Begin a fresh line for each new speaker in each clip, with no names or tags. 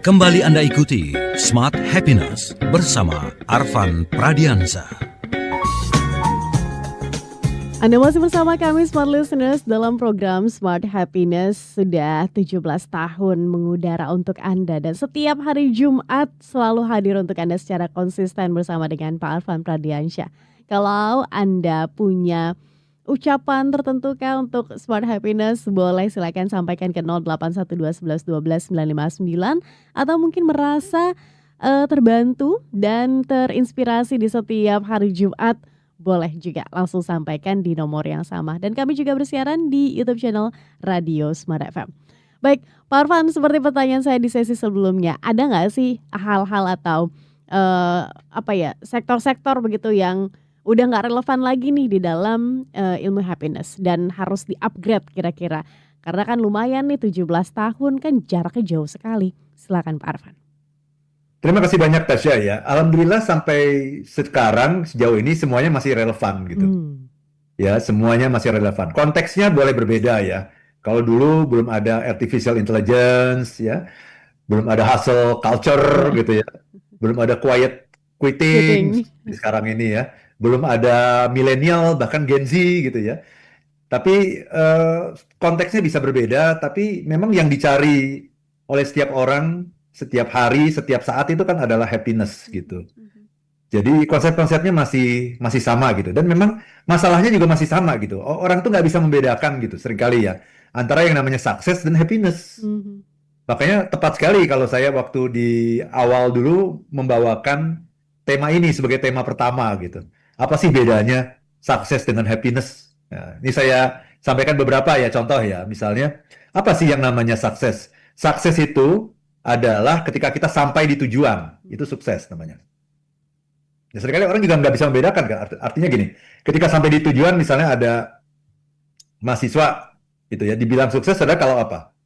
Kembali Anda ikuti Smart Happiness bersama Arfan Pradiansa.
Anda masih bersama kami Smart Listeners dalam program Smart Happiness. Sudah 17 tahun mengudara untuk Anda dan setiap hari Jumat selalu hadir untuk Anda secara konsisten bersama dengan Pak Arfan Pradiansyah. Kalau Anda punya ucapan tertentu kah untuk Smart Happiness, boleh silakan sampaikan ke 0812 11 12 959 atau mungkin merasa terbantu dan terinspirasi di setiap hari Jumat, boleh juga langsung sampaikan di nomor yang sama. Dan kami juga bersiaran di YouTube channel Radio Smart FM. Baik, Pak Arfan, seperti pertanyaan saya di sesi sebelumnya, ada nggak sih hal-hal atau sektor-sektor begitu yang udah nggak relevan lagi nih di dalam ilmu happiness dan harus di-upgrade kira-kira? Karena kan lumayan nih 17 tahun kan jaraknya jauh sekali. Silakan Pak Arfan.
Terima kasih banyak Tasya ya. Alhamdulillah sampai sekarang sejauh ini semuanya masih relevan gitu. Ya, semuanya masih relevan. Konteksnya boleh berbeda ya. Kalau dulu belum ada artificial intelligence ya, belum ada hustle culture gitu ya. Belum ada quiet quitting sekarang ini ya. Belum ada milenial bahkan Gen Z gitu ya. Tapi konteksnya bisa berbeda, tapi memang yang dicari oleh setiap orang, setiap hari, setiap saat itu kan adalah happiness gitu. Jadi konsep-konsepnya masih sama gitu. Dan memang masalahnya juga masih sama gitu. Orang tuh nggak bisa membedakan gitu seringkali ya, antara yang namanya sukses dan happiness. Makanya tepat sekali kalau saya waktu di awal dulu membawakan tema ini sebagai tema pertama gitu. Apa sih bedanya sukses dengan happiness? Nah, ini saya sampaikan beberapa ya contoh ya. Misalnya, apa sih yang namanya sukses? Sukses itu adalah ketika kita sampai di tujuan. Itu sukses namanya. Ya, seringkali orang juga nggak bisa membedakan kan. Artinya gini, ketika sampai di tujuan misalnya ada mahasiswa gitu ya, dibilang sukses adalah kalau apa?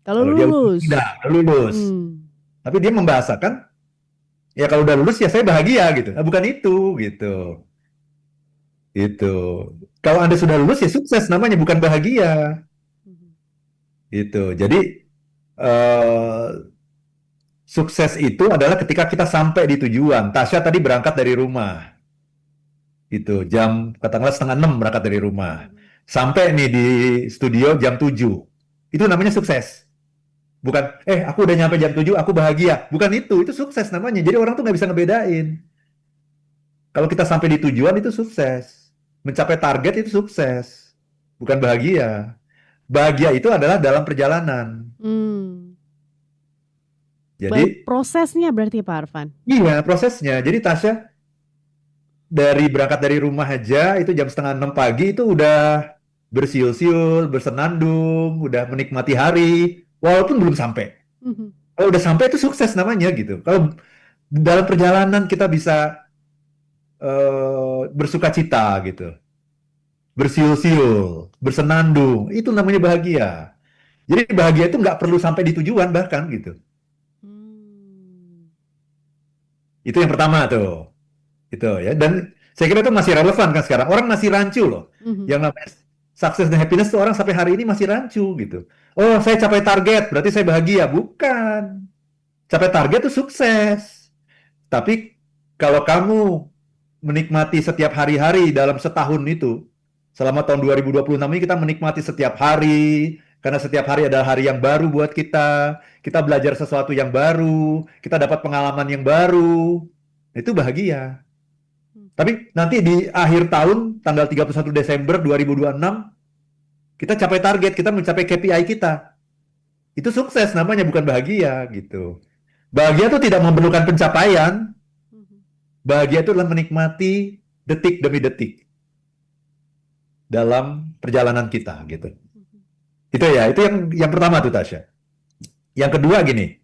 Kalau lulus.
Dia lulus. Tapi dia membahasakan, ya kalau udah lulus ya saya bahagia gitu. Nah, bukan itu gitu. Itu. Kalau Anda sudah lulus ya sukses namanya, bukan bahagia. Gitu. Jadi sukses itu adalah ketika kita sampai di tujuan. Tasya tadi berangkat dari rumah. Itu jam katakanlah 5:30 berangkat dari rumah. Sampai nih di studio jam 7. Itu namanya sukses. Bukan, aku udah nyampe jam 7, aku bahagia. Bukan itu sukses namanya. Jadi orang tuh nggak bisa ngebedain. Kalau kita sampai di tujuan itu sukses. Mencapai target itu sukses. Bukan bahagia. Bahagia itu adalah dalam perjalanan. Jadi
prosesnya berarti Pak Arfan?
Iya, prosesnya. Jadi Tasya berangkat dari rumah aja, itu jam 5:30 pagi itu udah bersiul-siul, bersenandung, udah menikmati hari. Walaupun belum sampai. Kalau udah sampai itu sukses namanya gitu. Kalau dalam perjalanan kita bisa bersuka cita gitu. Bersiul-siul, bersenandung, itu namanya bahagia. Jadi bahagia itu nggak perlu sampai di tujuan bahkan gitu. Itu yang pertama tuh. Itu ya. Dan saya kira itu masih relevan kan sekarang. Orang masih rancu loh. Yang namanya sukses dan happiness tuh orang sampai hari ini masih rancu gitu. Oh, saya capai target, berarti saya bahagia. Bukan. Capai target itu sukses. Tapi kalau kamu menikmati setiap hari-hari dalam setahun itu, selama tahun 2026 ini kita menikmati setiap hari, karena setiap hari adalah hari yang baru buat kita. Kita belajar sesuatu yang baru, kita dapat pengalaman yang baru. Itu bahagia. Tapi nanti di akhir tahun, tanggal 31 Desember 2026, kita capai target, kita mencapai KPI kita. Itu sukses namanya, bukan bahagia gitu. Bahagia itu tidak memerlukan pencapaian. Bahagia itu adalah menikmati detik demi detik dalam perjalanan kita gitu. Itu ya, itu yang pertama tuh Tasya. Yang kedua gini,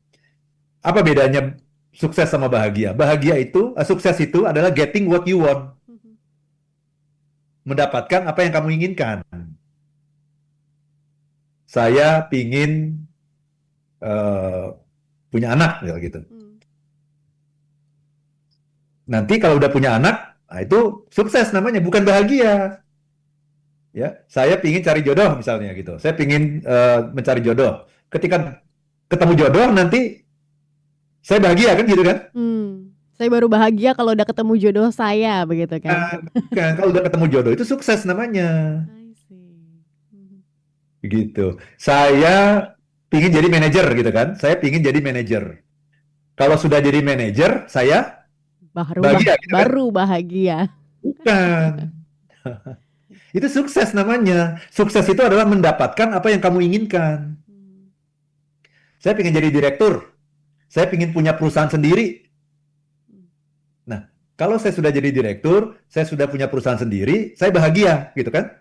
apa bedanya sukses sama bahagia? Sukses itu adalah getting what you want. Mendapatkan apa yang kamu inginkan. Saya pingin punya anak gitu. Nanti kalau udah punya anak, nah itu sukses namanya, bukan bahagia. Ya, saya pingin cari jodoh misalnya gitu. Saya pingin mencari jodoh. Ketika ketemu jodoh nanti Saya bahagia kan gitu kan?
Saya baru bahagia kalau udah ketemu jodoh saya, begitu kan?
Kan kalau udah ketemu jodoh itu sukses namanya.
I see.
Gitu. Saya pingin jadi manajer gitu kan? Saya pingin jadi manajer. Kalau sudah jadi manajer, saya bahagia gitu kan?
Baru bahagia.
Bukan. Itu sukses namanya. Sukses itu adalah mendapatkan apa yang kamu inginkan. Saya pingin jadi direktur. Saya pingin punya perusahaan sendiri. Nah, kalau saya sudah jadi direktur, saya sudah punya perusahaan sendiri, saya bahagia, gitu kan?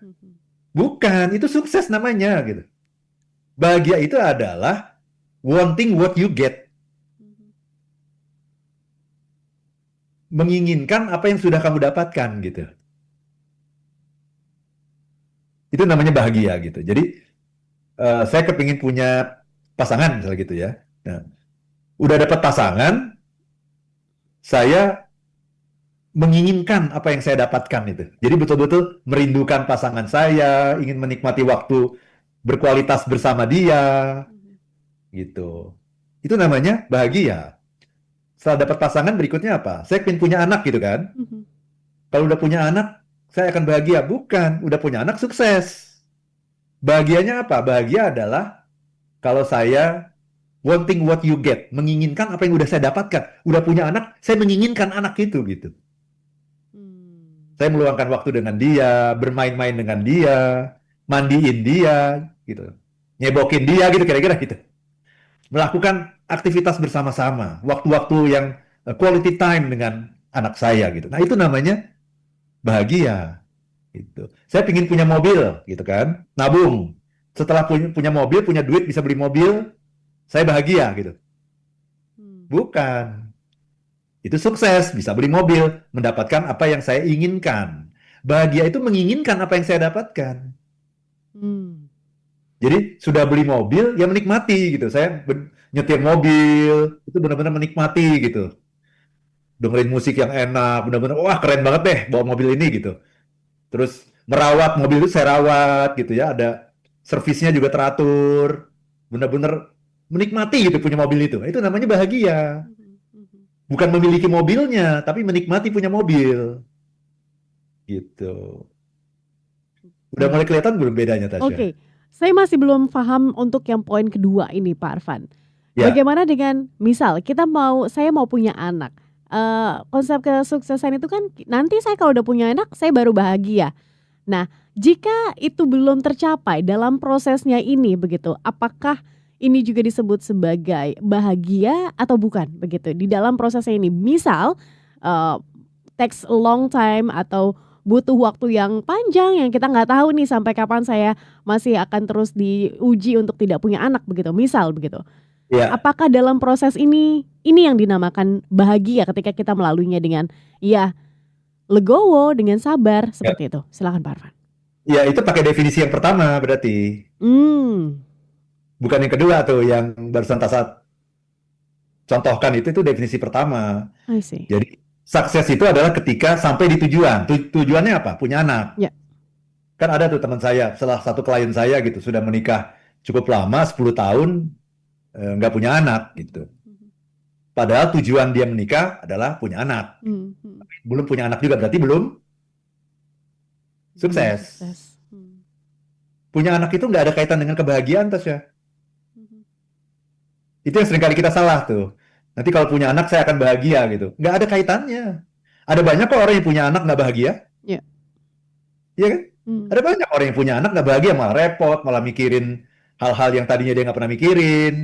Bukan, itu sukses namanya, gitu. Bahagia itu adalah wanting what you get. Menginginkan apa yang sudah kamu dapatkan, gitu. Itu namanya bahagia, gitu. Jadi, saya kepingin punya pasangan, misalnya gitu ya. Nah, udah dapat pasangan, saya menginginkan apa yang saya dapatkan itu. Jadi betul-betul merindukan pasangan saya, ingin menikmati waktu berkualitas bersama dia, gitu. Itu namanya bahagia. Setelah dapat pasangan berikutnya apa? Saya ingin punya anak gitu kan. Kalau udah punya anak, saya akan bahagia. Bukan, udah punya anak sukses. Bahagianya apa? Bahagia adalah kalau saya wanting what you get, menginginkan apa yang udah saya dapatkan. Udah punya anak, saya menginginkan anak itu gitu. Saya meluangkan waktu dengan dia, bermain-main dengan dia, mandiin dia, gitu. Nyebokin dia gitu kira-kira gitu. Melakukan aktivitas bersama-sama, waktu-waktu yang quality time dengan anak saya gitu. Nah, itu namanya bahagia gitu. Saya ingin punya mobil gitu kan, nabung. Setelah punya mobil, punya duit bisa beli mobil, saya bahagia gitu. Bukan. Itu sukses, bisa beli mobil, mendapatkan apa yang saya inginkan. Bahagia itu menginginkan apa yang saya dapatkan. Jadi sudah beli mobil, ya menikmati gitu. Saya nyetir mobil, itu benar-benar menikmati gitu. Dengerin musik yang enak, benar-benar, wah keren banget deh bawa mobil ini gitu. Terus merawat mobil itu saya rawat gitu ya, ada servisnya juga teratur. Benar-benar menikmati gitu punya mobil itu. Itu namanya bahagia. Bukan memiliki mobilnya, tapi menikmati punya mobil. Gitu. Udah mulai kelihatan belum bedanya, Tasya?
Oke. Saya masih belum paham untuk yang poin kedua ini, Pak Arfan.
Ya.
Bagaimana dengan misal saya mau punya anak. Konsep kesuksesan itu kan nanti saya kalau udah punya anak saya baru bahagia. Nah, jika itu belum tercapai dalam prosesnya ini begitu, apakah ini juga disebut sebagai bahagia atau bukan begitu di dalam prosesnya ini? Misal takes a long time atau butuh waktu yang panjang yang kita nggak tahu nih sampai kapan saya masih akan terus diuji untuk tidak punya anak begitu, misal begitu.
Ya.
Apakah dalam proses ini yang dinamakan bahagia ketika kita melaluinya dengan legowo, dengan sabar, seperti itu? Silakan Pak Arfan.
Ya, itu pakai definisi yang pertama berarti. Bukan yang kedua tuh, yang barusan Tasya contohkan itu definisi pertama.
I see.
Jadi sukses itu adalah ketika sampai di tujuan. Tujuannya apa? Punya anak.
Ya.
Kan ada tuh teman saya, salah satu klien saya gitu, sudah menikah cukup lama, 10 tahun, nggak punya anak gitu. Padahal tujuan dia menikah adalah punya anak. Belum punya anak juga berarti belum sukses. Punya anak itu nggak ada kaitan dengan kebahagiaan, Tasya. Itu yang seringkali kita salah tuh. Nanti kalau punya anak saya akan bahagia gitu. Nggak ada kaitannya. Ada banyak kok orang yang punya anak nggak bahagia.
Iya.
Iya kan? Ada banyak orang yang punya anak nggak bahagia, malah repot, malah mikirin hal-hal yang tadinya dia nggak pernah mikirin.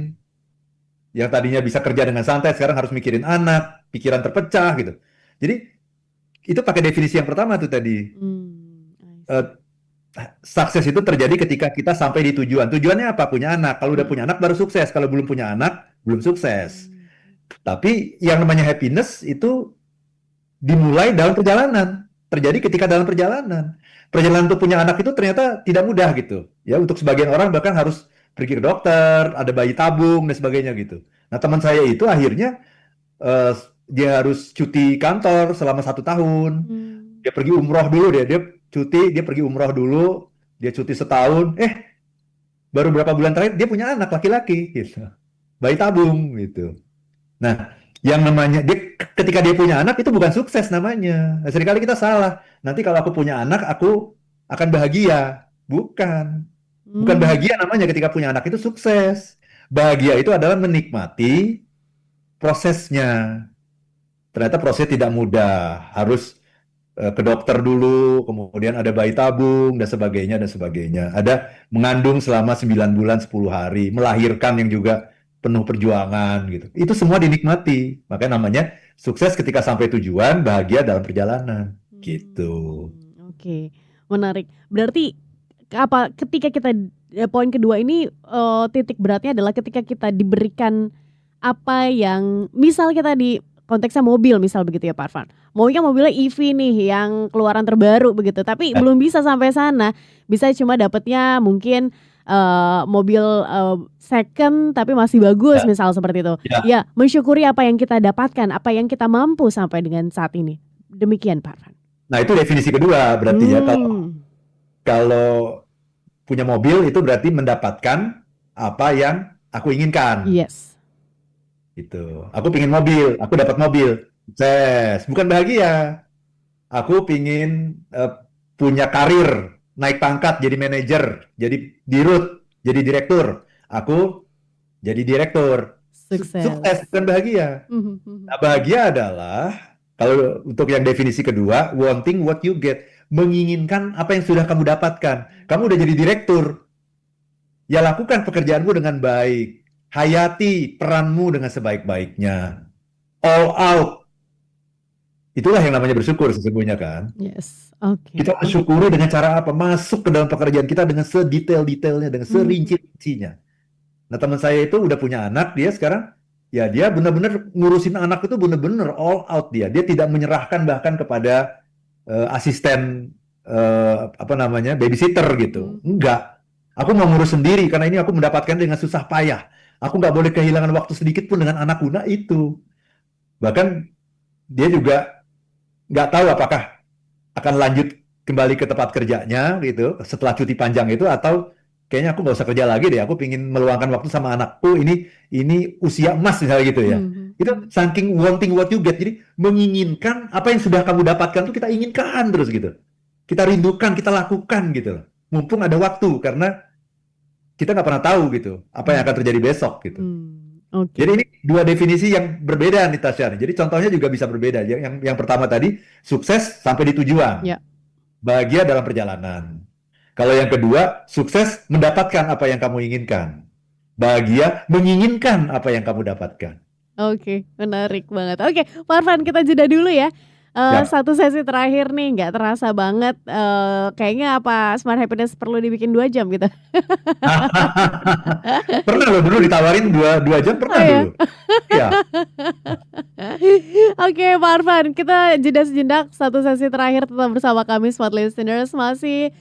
Yang tadinya bisa kerja dengan santai, sekarang harus mikirin anak, pikiran terpecah gitu. Jadi itu pakai definisi yang pertama tuh tadi. Sukses itu terjadi ketika kita sampai di tujuan. Tujuannya apa? Punya anak. Kalau udah punya anak baru sukses. Kalau belum punya anak, belum sukses. Tapi yang namanya happiness itu dimulai dalam perjalanan. Terjadi ketika dalam perjalanan. Perjalanan untuk punya anak itu ternyata tidak mudah gitu. Ya, untuk sebagian orang bahkan harus pergi ke dokter, ada bayi tabung dan sebagainya gitu. Nah, teman saya itu akhirnya dia harus cuti kantor selama 1 tahun. Dia pergi umroh dulu dia cuti, dia pergi umroh dulu, dia cuti setahun, baru berapa bulan terakhir dia punya anak laki-laki gitu. Bayi tabung gitu. Nah, yang namanya dia ketika dia punya anak itu bukan sukses namanya. Nah, seringkali kita salah. Nanti kalau aku punya anak, aku akan bahagia. Bukan. Bukan
Hmm.
bahagia namanya ketika punya anak itu sukses. Bahagia itu adalah menikmati prosesnya. Ternyata prosesnya tidak mudah. Harus ke dokter dulu, kemudian ada bayi tabung, dan sebagainya, dan sebagainya. Ada mengandung selama 9 bulan, 10 hari, melahirkan yang juga penuh perjuangan, gitu. Itu semua dinikmati. Makanya namanya sukses ketika sampai tujuan, bahagia dalam perjalanan. Gitu.
Oke, menarik. Berarti ketika kita poin kedua ini titik beratnya adalah ketika kita diberikan apa yang misal kita di konteksnya mobil misal begitu ya Pak Arfan. Maunya mobilnya EV nih yang keluaran terbaru begitu, tapi belum bisa sampai sana. Bisa cuma dapatnya mungkin mobil second tapi masih bagus
Ya,
misal seperti itu.
ya.
Ya, mensyukuri apa yang kita dapatkan, apa yang kita mampu sampai dengan saat ini. Demikian Pak Arfan.
Nah, itu definisi kedua berarti ya. Kalau punya mobil itu berarti mendapatkan apa yang aku inginkan.
Yes.
Gitu. Aku pingin mobil, aku dapat mobil. Sukses. Bukan bahagia. Aku pingin punya karir, naik pangkat jadi manajer, jadi dirut, jadi direktur. Aku jadi direktur.
Sukses.
Sukses, bukan bahagia. Nah, bahagia adalah, kalau untuk yang definisi kedua, wanting what you get. Menginginkan apa yang sudah kamu dapatkan. Kamu udah jadi direktur. Ya lakukan pekerjaanmu dengan baik. Hayati peranmu dengan sebaik-baiknya. All out. Itulah yang namanya bersyukur sesungguhnya kan.
Yes, oke.
Kita mensyukuri dengan cara apa? Masuk ke dalam pekerjaan kita dengan sedetail-detailnya, dengan serinci-rincinya. Nah, teman saya itu udah punya anak, dia sekarang, ya dia benar-benar ngurusin anak itu benar-benar all out dia. Dia tidak menyerahkan bahkan kepada asisten, babysitter gitu. Enggak. Aku mau ngurus sendiri, karena ini aku mendapatkan dengan susah payah. Aku nggak boleh kehilangan waktu sedikit pun dengan anakku. Nah, itu. Bahkan dia juga nggak tahu apakah akan lanjut kembali ke tempat kerjanya gitu setelah cuti panjang itu, atau kayaknya aku nggak usah kerja lagi deh, aku pingin meluangkan waktu sama anakku, ini usia emas misalnya gitu ya. Itu saking wanting what you get, jadi menginginkan apa yang sudah kamu dapatkan tuh kita inginkan terus gitu, kita rindukan, kita lakukan gitu, mumpung ada waktu, karena kita nggak pernah tahu gitu apa yang akan terjadi besok gitu.
Okay.
Jadi ini dua definisi yang berbeda nih Tasya. Jadi contohnya juga bisa berbeda. Yang pertama tadi sukses sampai di tujuan, bahagia dalam perjalanan. Kalau yang kedua sukses mendapatkan apa yang kamu inginkan, bahagia menginginkan apa yang kamu dapatkan.
Oke, menarik banget. Oke, Pak Arfan, kita jeda dulu ya. Satu sesi terakhir nih, nggak terasa banget. Kayaknya apa Smart Happiness perlu dibikin 2 jam gitu.
Pernah loh dulu ditawarin 2 jam, pernah dulu. Ya.
Oke, Pak Arfan, kita jeda sejenak. Satu sesi terakhir tetap bersama kami Smart Listeners. Masih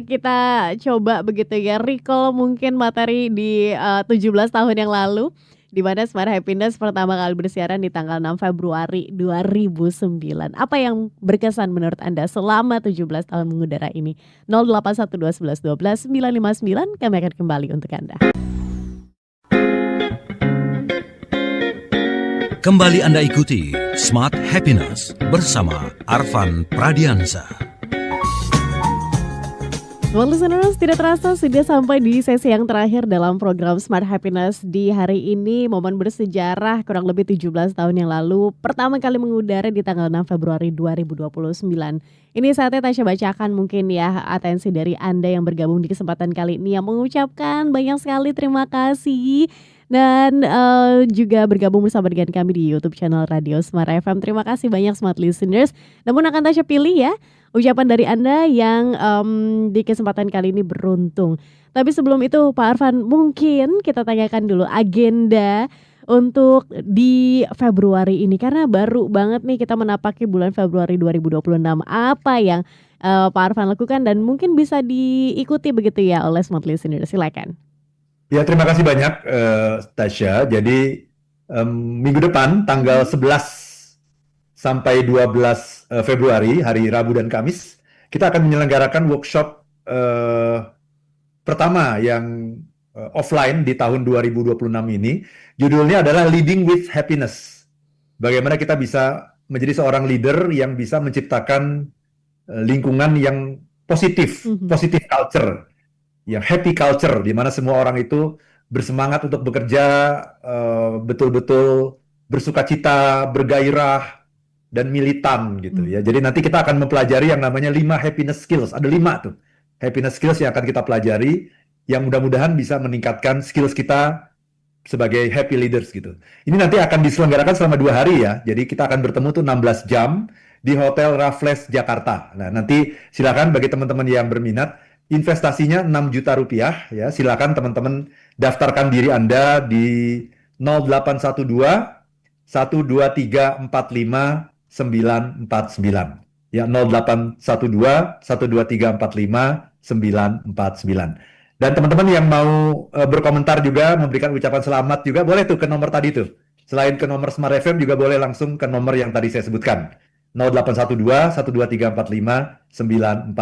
kita coba begitu ya, recall mungkin materi di 17 tahun yang lalu, di mana Smart Happiness pertama kali bersiaran di tanggal 6 Februari 2009. Apa yang berkesan menurut Anda selama 17 tahun mengudara ini? 08121112 959, kami akan kembali untuk Anda.
Kembali Anda ikuti Smart Happiness bersama Arfan Pradiansa.
Smart Listeners, tidak terasa sudah sampai di sesi yang terakhir dalam program Smart Happiness di hari ini. Momen bersejarah kurang lebih 17 tahun yang lalu, pertama kali mengudara di tanggal 6 Februari 2029. Ini saatnya Tasya bacakan mungkin ya atensi dari Anda yang bergabung di kesempatan kali ini, yang mengucapkan banyak sekali terima kasih. Dan juga bergabung bersama dengan kami di YouTube channel Radio Smart FM. Terima kasih banyak Smart Listeners. Namun akan Tasya pilih ya ucapan dari Anda yang di kesempatan kali ini beruntung. Tapi sebelum itu Pak Arfan, mungkin kita tanyakan dulu agenda untuk di Februari ini. Karena baru banget nih kita menapaki bulan Februari 2026. Apa yang Pak Arfan lakukan dan mungkin bisa diikuti begitu ya oleh Smart Listeners. Silakan.
Ya, terima kasih banyak Tasya. Jadi minggu depan tanggal 11 sampai 12 Februari, hari Rabu dan Kamis, kita akan menyelenggarakan workshop pertama yang offline di tahun 2026 ini. Judulnya adalah Leading with Happiness. Bagaimana kita bisa menjadi seorang leader yang bisa menciptakan lingkungan yang positif, positive culture, yang happy culture, di mana semua orang itu bersemangat untuk bekerja, betul-betul bersukacita, bergairah, dan militan gitu ya. Jadi nanti kita akan mempelajari yang namanya 5 happiness skills. Ada 5 tuh happiness skills yang akan kita pelajari, yang mudah-mudahan bisa meningkatkan skills kita sebagai happy leaders gitu. Ini nanti akan diselenggarakan selama 2 hari ya. Jadi kita akan bertemu tuh 16 jam di Hotel Raffles Jakarta. Nah, nanti silakan bagi teman-teman yang berminat, investasinya 6 juta rupiah ya. Silakan teman-teman daftarkan diri Anda di 0812 12345 949 ya, 0812 12345 949. Dan teman-teman yang mau berkomentar juga, memberikan ucapan selamat juga boleh tuh ke nomor tadi tuh. Selain ke nomor Smart FM juga boleh langsung ke nomor yang tadi saya sebutkan, 0812 12345 949.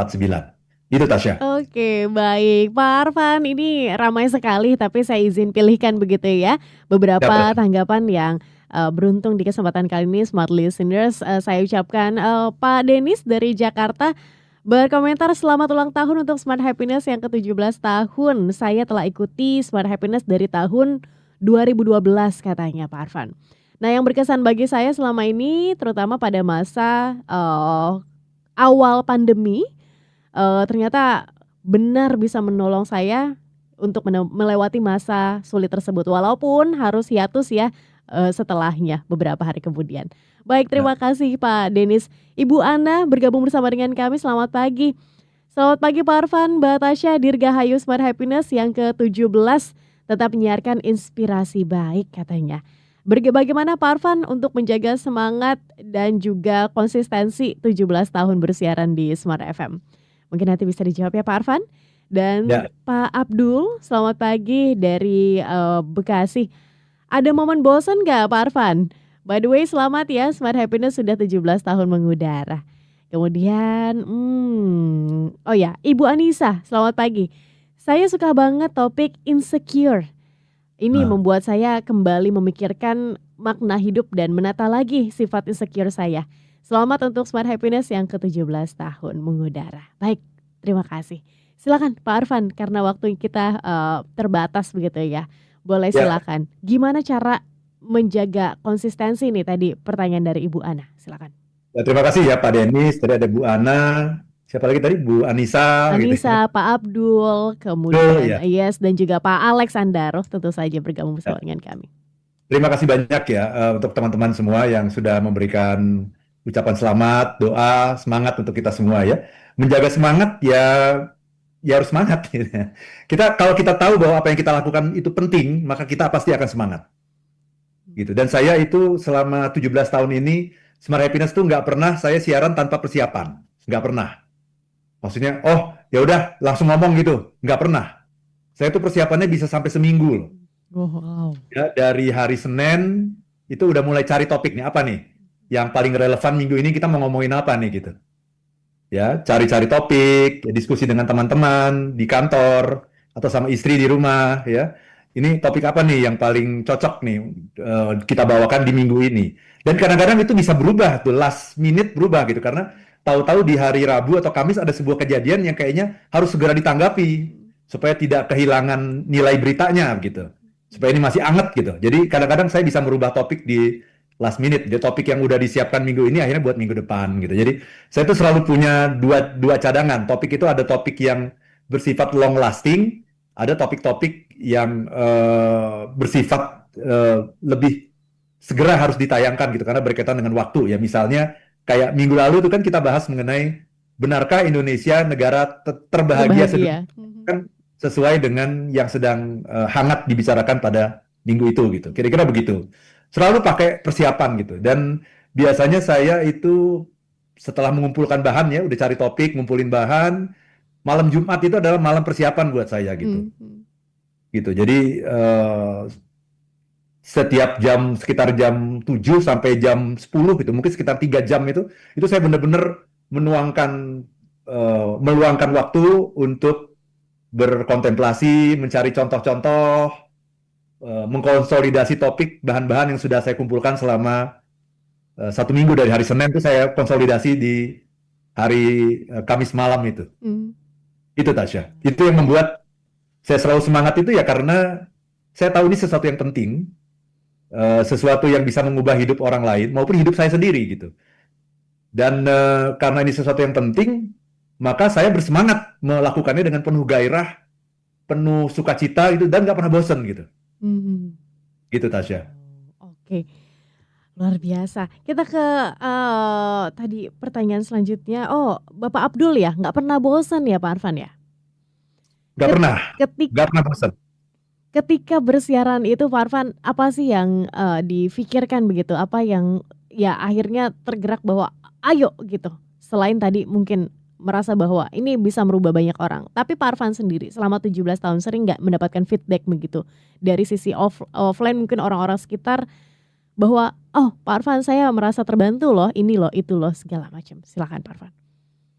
Itu Tasya.
Oke, baik. Pak Arfan, ini ramai sekali, tapi saya izin pilihkan begitu ya beberapa tanggapan yang beruntung di kesempatan kali ini Smart Listeners. Saya ucapkan Pak Denis dari Jakarta berkomentar, selamat ulang tahun untuk Smart Happiness yang ke-17 tahun. Saya telah ikuti Smart Happiness dari tahun 2012 katanya Pak Arfan. Nah, yang berkesan bagi saya selama ini terutama pada masa awal pandemi, ternyata benar bisa menolong saya untuk melewati masa sulit tersebut, walaupun harus hiatus ya setelahnya beberapa hari kemudian. Baik, terima kasih Pak Denis. Ibu Ana bergabung bersama dengan kami, selamat pagi. Selamat pagi Pak Arfan, Mbak Tasya, Dirgahayu Smart Happiness yang ke-17 tetap menyiarkan inspirasi baik katanya. Bagaimana Pak Arfan untuk menjaga semangat dan juga konsistensi 17 tahun bersiaran di Smart FM? Mungkin nanti bisa dijawab ya Pak Arfan. Dan Pak Abdul, selamat pagi dari Bekasi. Ada momen bosan gak Pak Arfan? By the way, selamat ya, Smart Happiness sudah 17 tahun mengudara. Kemudian, oh ya, Ibu Anissa, selamat pagi. Saya suka banget topik insecure. Ini membuat saya kembali memikirkan makna hidup dan menata lagi sifat insecure saya. Selamat untuk Smart Happiness yang ke-17 tahun mengudara. Baik, terima kasih. Silakan Pak Arfan, karena waktu kita terbatas begitu ya. Boleh silakan. Gimana cara menjaga konsistensi nih tadi pertanyaan dari Ibu Ana. Silakan.
Ya, terima kasih ya Pak Denis. Tadi ada Bu Ana. Siapa lagi tadi? Bu Anissa.
Anissa, gitu. Pak Abdul, kemudian Yes, dan juga Pak Alex Andaro tentu saja bergabung bersama dengan kami.
Terima kasih banyak ya untuk teman-teman semua yang sudah memberikan ucapan selamat, doa, semangat untuk kita semua ya. Menjaga semangat ya harus semangat. Kalau kita tahu bahwa apa yang kita lakukan itu penting, maka kita pasti akan semangat. Gitu. Dan saya itu selama 17 tahun ini, Smart Happiness tuh nggak pernah saya siaran tanpa persiapan. Nggak pernah. Maksudnya, oh ya udah langsung ngomong gitu. Nggak pernah. Saya tuh persiapannya bisa sampai seminggu loh.
Wow.
Ya, dari hari Senin, itu udah mulai cari topik nih, apa nih? Yang paling relevan minggu ini kita mau ngomongin apa nih gitu. Ya, cari-cari topik, ya, diskusi dengan teman-teman di kantor atau sama istri di rumah ya. Ini topik apa nih yang paling cocok nih kita bawakan di minggu ini. Dan kadang-kadang itu bisa berubah tuh, last minute berubah gitu, karena tahu-tahu di hari Rabu atau Kamis ada sebuah kejadian yang kayaknya harus segera ditanggapi supaya tidak kehilangan nilai beritanya gitu. Supaya ini masih anget gitu. Jadi kadang-kadang saya bisa merubah topik di last minute, jadi topik yang udah disiapkan minggu ini akhirnya buat minggu depan gitu. Jadi saya tuh selalu punya dua cadangan. Topik itu ada topik yang bersifat long lasting, ada topik-topik yang bersifat lebih segera harus ditayangkan gitu karena berkaitan dengan waktu ya. Misalnya kayak minggu lalu itu kan kita bahas mengenai benarkah Indonesia negara terbahagia kan sesuai dengan yang sedang hangat dibicarakan pada minggu itu gitu. Kira-kira begitu. Selalu pakai persiapan gitu. Dan biasanya saya itu setelah mengumpulkan bahan ya, udah cari topik, ngumpulin bahan, malam Jumat itu adalah malam persiapan buat saya gitu. Gitu. Jadi setiap jam sekitar jam 7 sampai jam 10 gitu, mungkin sekitar 3 jam itu saya benar-benar meluangkan waktu untuk berkontemplasi, mencari contoh-contoh, mengkonsolidasi topik, bahan-bahan yang sudah saya kumpulkan selama 1 minggu dari hari Senin itu saya konsolidasi di hari Kamis malam itu. Itu Tasya. Itu yang membuat saya selalu semangat itu ya karena saya tahu ini sesuatu yang penting, sesuatu yang bisa mengubah hidup orang lain maupun hidup saya sendiri gitu. Dan karena ini sesuatu yang penting, maka saya bersemangat melakukannya dengan penuh gairah, penuh sukacita gitu dan nggak pernah bosan gitu. Gitu Tasya.
Oke. Luar biasa. Kita ke tadi pertanyaan selanjutnya. Oh, Bapak Abdul ya, nggak pernah bosan ya Pak Arfan ya?
Nggak pernah bosan.
Ketika bersiaran itu Pak Arfan, apa sih yang difikirkan begitu? Apa yang ya akhirnya tergerak bahwa ayo gitu. Selain tadi mungkin merasa bahwa ini bisa merubah banyak orang. Tapi Pak Arfan sendiri selama 17 tahun sering nggak mendapatkan feedback begitu. Dari sisi offline mungkin orang-orang sekitar bahwa Pak Arfan saya merasa terbantu loh, ini loh, itu loh, segala macam. Silakan Pak Arfan.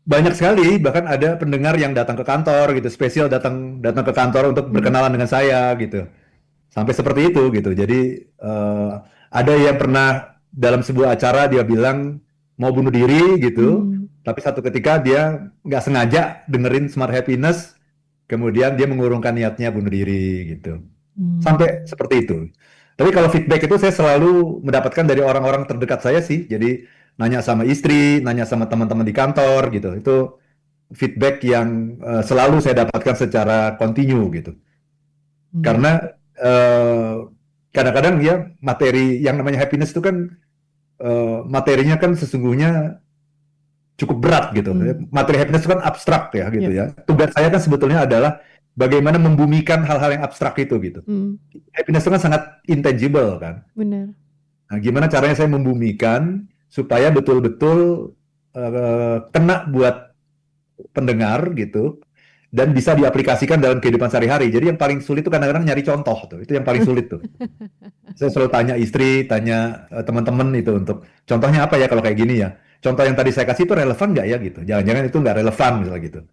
Banyak sekali, bahkan ada pendengar yang datang ke kantor gitu, spesial datang ke kantor untuk berkenalan dengan saya gitu. Sampai seperti itu gitu. Jadi ada yang pernah dalam sebuah acara dia bilang mau bunuh diri gitu, tapi satu ketika dia nggak sengaja dengerin Smart Happiness, kemudian dia mengurungkan niatnya bunuh diri gitu. Sampai seperti itu. Tapi kalau feedback itu saya selalu mendapatkan dari orang-orang terdekat saya sih. Jadi nanya sama istri, nanya sama teman-teman di kantor gitu. Itu feedback yang selalu saya dapatkan secara kontinu gitu. Karena kadang-kadang ya materi yang namanya happiness itu kan materinya kan sesungguhnya cukup berat gitu. Materi happiness itu kan abstrak ya gitu ya. Tugas saya kan sebetulnya adalah bagaimana membumikan hal-hal yang abstrak itu gitu. Happiness itu kan sangat intangible kan.
Benar.
Nah, gimana caranya saya membumikan supaya betul-betul kena buat pendengar gitu dan bisa diaplikasikan dalam kehidupan sehari-hari. Jadi yang paling sulit itu kadang-kadang nyari contoh tuh. Itu yang paling sulit tuh. Saya selalu tanya istri, tanya teman-teman itu untuk contohnya apa ya kalau kayak gini ya. Contoh yang tadi saya kasih itu relevan nggak ya gitu. Jangan-jangan itu nggak relevan misalnya gitu.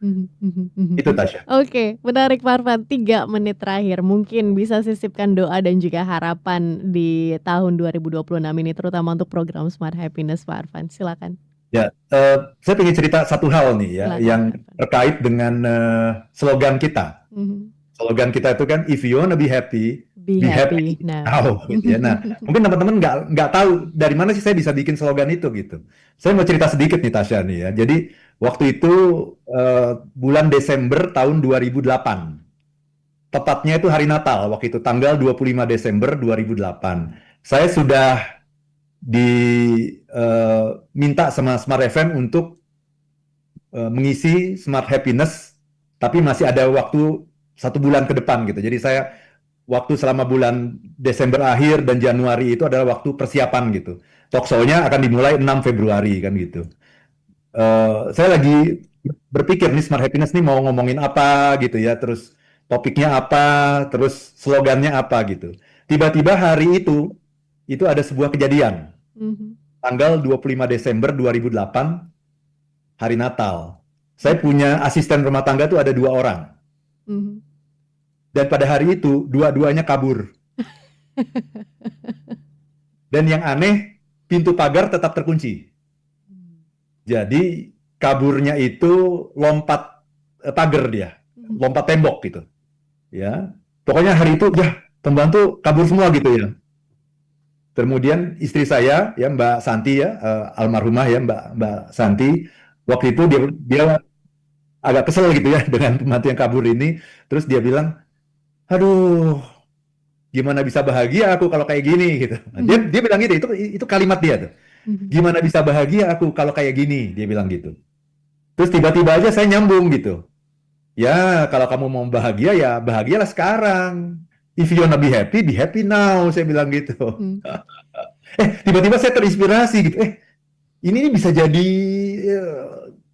Itu Tasya.
Oke, menarik Pak Arfan. 3 menit terakhir. Mungkin bisa sisipkan doa dan juga harapan di tahun 2026 ini terutama untuk program Smart Happiness Pak Arfan. Silakan.
Ya, saya ingin cerita satu hal nih ya,
Silakan,
yang
Pak Arfan.
terkait dengan slogan kita. Slogan kita itu kan, if you wanna be happy, be happy now. Gitu ya. Nah, mungkin teman-teman nggak tahu dari mana sih saya bisa bikin slogan itu gitu. Saya mau cerita sedikit nih Tasya nih ya. Jadi waktu itu bulan Desember tahun 2008. Tepatnya itu hari Natal waktu itu tanggal 25 Desember 2008. Saya sudah diminta sama Smart FM untuk mengisi Smart Happiness, tapi masih ada waktu 1 bulan ke depan gitu. Jadi saya waktu selama bulan Desember akhir dan Januari itu adalah waktu persiapan gitu. Talk show-nya akan dimulai 6 Februari kan gitu. Saya lagi berpikir nih Smart Happiness nih mau ngomongin apa gitu ya, terus topiknya apa, terus slogannya apa gitu. Tiba-tiba hari itu ada sebuah kejadian. Tanggal 25 Desember 2008, hari Natal. Saya punya asisten rumah tangga tuh ada 2 orang. Dan pada hari itu, dua-duanya kabur. Dan yang aneh, pintu pagar tetap terkunci. Jadi, kaburnya itu lompat pagar dia. Lompat tembok gitu. Ya, pokoknya hari itu, ya, pembantu kabur semua gitu ya. Kemudian istri saya, ya Mbak Santi ya, almarhumah ya Mbak Santi, waktu itu dia agak kesel gitu ya dengan pembantu yang kabur ini. Terus dia bilang, aduh, gimana bisa bahagia aku kalau kayak gini gitu. Dia bilang gitu, itu kalimat dia tuh. Gimana bisa bahagia aku kalau kayak gini, dia bilang gitu. Terus tiba-tiba aja saya nyambung gitu. Ya, kalau kamu mau bahagia ya bahagialah sekarang. If you wanna be happy now, saya bilang gitu. Tiba-tiba saya terinspirasi gitu. Ini nih bisa jadi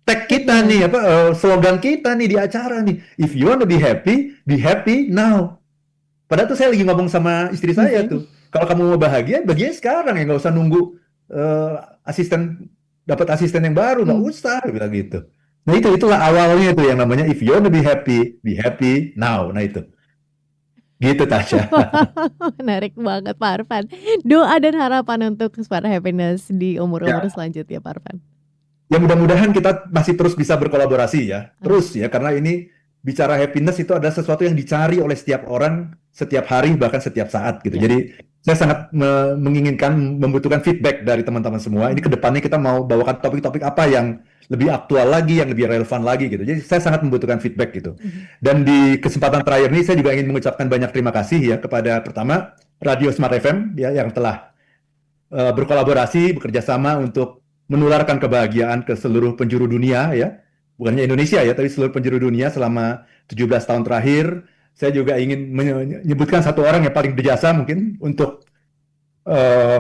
tag kita nih, slogan kita nih di acara nih. If you wanna be happy now. Padahal tuh saya lagi ngomong sama istri saya tuh. Kalau kamu mau bahagia sekarang ya, nggak usah nunggu dapat asisten yang baru, nggak usah, bilang gitu. Nah itulah awalnya itu yang namanya if you wanna be happy now. Nah itu, gitu Tasya.
Menarik banget Pak Arfan. Doa dan harapan untuk Smart Happiness di umur-umur
Ya,
selanjutnya Pak Arfan.
ya mudah-mudahan kita masih terus bisa berkolaborasi ya.
Amin.
Terus ya, karena ini bicara happiness itu adalah sesuatu yang dicari oleh setiap orang, setiap hari, bahkan setiap saat gitu.
Ya.
Jadi saya sangat menginginkan, membutuhkan feedback dari teman-teman semua. Ini ke depannya kita mau bawakan topik-topik apa yang lebih aktual lagi, yang lebih relevan lagi gitu. Jadi saya sangat membutuhkan feedback gitu. Dan di kesempatan terakhir ini saya juga ingin mengucapkan banyak terima kasih ya kepada pertama Radio Smart FM ya yang telah berkolaborasi, bekerja sama untuk menularkan kebahagiaan ke seluruh penjuru dunia ya. Bukannya Indonesia ya, tapi seluruh penjuru dunia selama 17 tahun terakhir. Saya juga ingin menyebutkan satu orang yang paling berjasa mungkin untuk eh,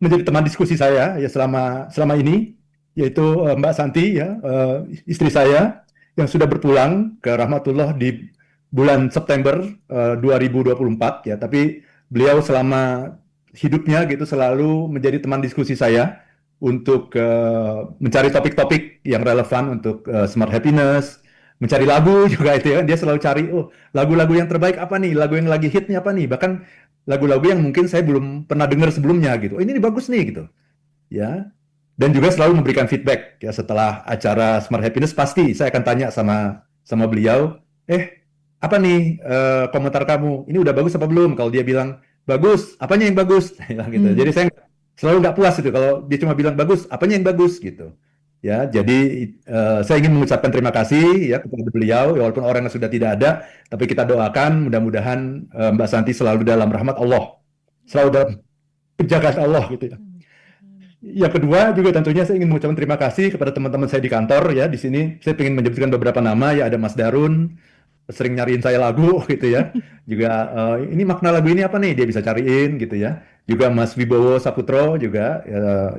menjadi teman diskusi saya ya selama ini, yaitu Mbak Santi ya, istri saya yang sudah berpulang ke rahmatullah di bulan September 2024 ya, tapi beliau selama hidupnya gitu selalu menjadi teman diskusi saya untuk mencari topik-topik yang relevan untuk smart happiness, mencari lagu juga itu ya. Dia selalu cari, oh lagu-lagu yang terbaik apa nih, lagu yang lagi hit nih apa nih, bahkan lagu-lagu yang mungkin saya belum pernah dengar sebelumnya gitu. Oh, ini bagus nih gitu. Ya. Dan juga selalu memberikan feedback ya setelah acara Smart Happiness pasti saya akan tanya sama beliau, apa nih komentar kamu? Ini udah bagus apa belum? Kalau dia bilang bagus, apanya yang bagus? Gitu. Jadi saya selalu nggak puas itu kalau dia cuma bilang bagus, apanya yang bagus gitu. Ya, jadi saya ingin mengucapkan terima kasih ya kepada beliau, ya, walaupun orangnya sudah tidak ada, tapi kita doakan mudah-mudahan Mbak Santi selalu dalam rahmat Allah, selalu dalam penjagaan Allah gitu ya. Yang kedua juga tentunya saya ingin mengucapkan terima kasih kepada teman-teman saya di kantor ya. Di sini saya ingin menyebutkan beberapa nama ya, ada Mas Darun, sering nyariin saya lagu gitu ya. Juga ini makna lagu ini apa nih? Dia bisa cariin gitu ya. Juga Mas Wibowo Saputro juga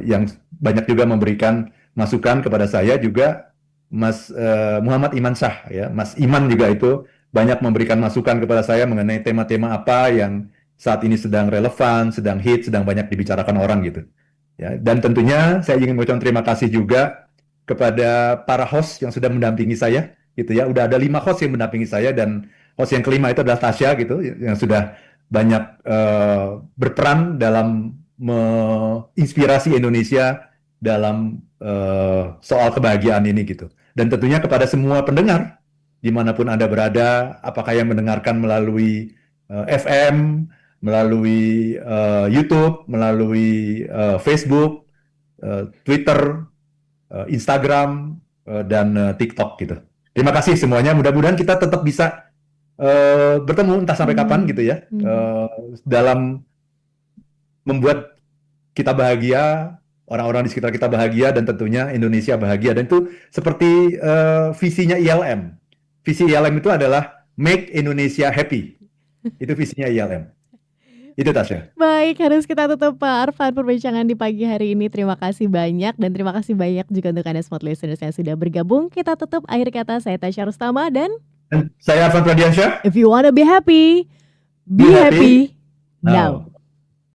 yang banyak juga memberikan masukan kepada saya. Juga Mas Muhammad Iman Shah ya. Mas Iman juga itu banyak memberikan masukan kepada saya mengenai tema-tema apa yang saat ini sedang relevan, sedang hit, sedang banyak dibicarakan orang gitu. Ya, dan tentunya saya ingin mengucapkan terima kasih juga kepada para host yang sudah mendampingi saya gitu ya. Udah ada 5 host yang mendampingi saya dan host yang kelima itu adalah Tasya gitu yang sudah banyak berperan dalam menginspirasi Indonesia dalam soal kebahagiaan ini gitu. Dan tentunya kepada semua pendengar dimanapun Anda berada, apakah yang mendengarkan melalui FM, melalui YouTube, melalui Facebook, Twitter, Instagram, dan TikTok gitu. Terima kasih semuanya. Mudah-mudahan kita tetap bisa bertemu entah sampai kapan gitu ya, dalam membuat kita bahagia, orang-orang di sekitar kita bahagia, dan tentunya Indonesia bahagia. Dan itu seperti visinya ILM. Visi ILM itu adalah Make Indonesia Happy. Itu visinya ILM. Itu Tasya.
Baik, harus kita tutup Pak Arfan perbincangan di pagi hari ini. Terima kasih banyak dan terima kasih banyak juga untuk Anda Smart Listeners yang sudah bergabung. Kita tutup akhir kata, saya Tasya Rustama dan
Saya Arfan Pradiansyah.
if you wanna be happy, be happy now.